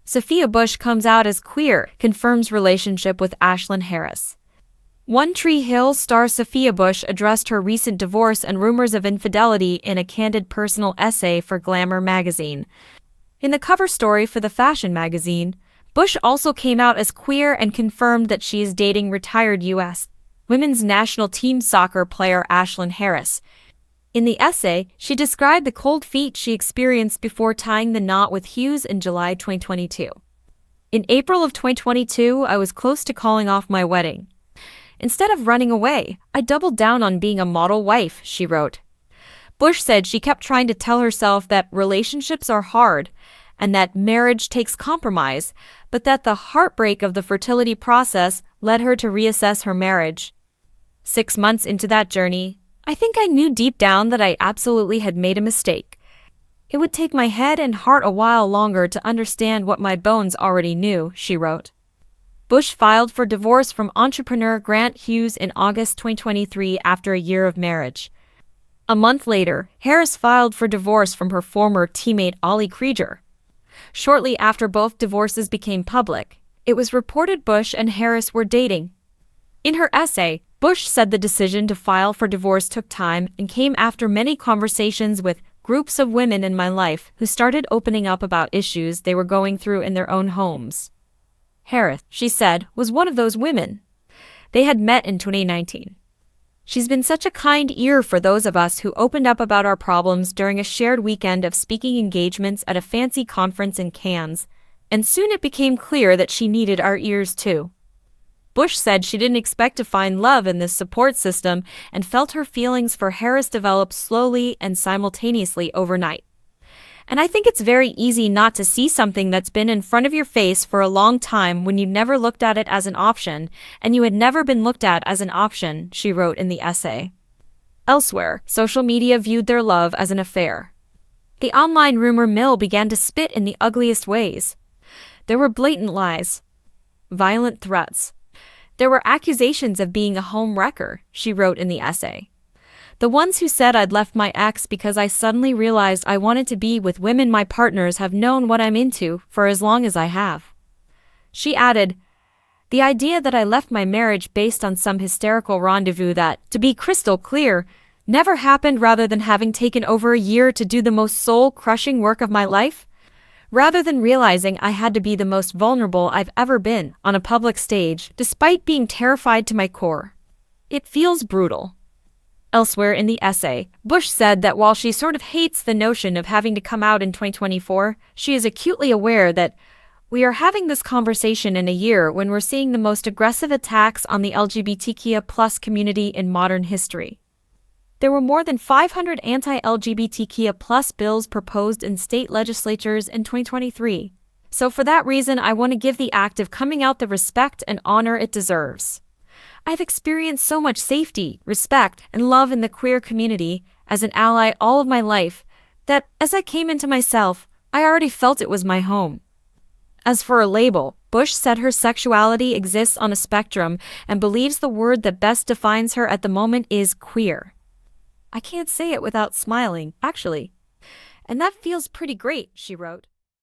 Sophia Bush comes out as queer, confirms relationship with Ashlyn Harris. One Tree Hill star Sophia Bush addressed her recent divorce and rumors of infidelity in a candid personal essay for Glamour magazine. In the cover story for the fashion magazine, Bush also came out as queer and confirmed that she is dating retired U.S. women's national team soccer player Ashlyn Harris. In the essay, she described the cold feet she experienced before tying the knot with Hughes in July 2022. In April of 2022, I was close to calling off my wedding. Instead of running away, I doubled down on being a model wife, she wrote. Bush said she kept trying to tell herself that relationships are hard and that marriage takes compromise, but that the heartbreak of the fertility process led her to reassess her marriage. 6 months into that journey, I think I knew deep down that I absolutely had made a mistake. It would take my head and heart a while longer to understand what my bones already knew, she wrote. Bush filed for divorce from entrepreneur Grant Hughes in August 2023 after a year of marriage. A month later, Harris filed for divorce from her former teammate Ollie Krieger. Shortly after both divorces became public, it was reported Bush and Harris were dating. In her essay, Bush said the decision to file for divorce took time and came after many conversations with groups of women in my life who started opening up about issues they were going through in their own homes. Harris, she said, was one of those women. They had met in 2019. She's been such a kind ear for those of us who opened up about our problems during a shared weekend of speaking engagements at a fancy conference in Cannes, and soon it became clear that she needed our ears too. Bush said she didn't expect to find love in this support system and felt her feelings for Harris develop slowly and simultaneously overnight. And I think it's very easy not to see something that's been in front of your face for a long time when you never looked at it as an option, and you had never been looked at as an option, she wrote in the essay. Elsewhere, social media viewed their love as an affair. The online rumor mill began to spit in the ugliest ways. There were blatant lies, violent threats. There were accusations of being a home wrecker, she wrote in the essay. The ones who said I'd left my ex because I suddenly realized I wanted to be with women my partners have known what I'm into for as long as I have. She added, the idea that I left my marriage based on some hysterical rendezvous that, to be crystal clear, never happened rather than having taken over a year to do the most soul-crushing work of my life, rather than realizing I had to be the most vulnerable I've ever been on a public stage despite being terrified to my core. It feels brutal. Elsewhere in the essay, Bush said that while she sort of hates the notion of having to come out in 2024, she is acutely aware that we are having this conversation in a year when we're seeing the most aggressive attacks on the LGBTQ+ community in modern history. There were more than 500 anti-LGBTQ+ bills proposed in state legislatures in 2023. So for that reason, I want to give the act of coming out the respect and honor it deserves. I've experienced so much safety, respect, and love in the queer community as an ally all of my life that, as I came into myself, I already felt it was my home. As for a label, Bush said her sexuality exists on a spectrum and believes the word that best defines her at the moment is queer. I can't say it without smiling, actually. And that feels pretty great, she wrote.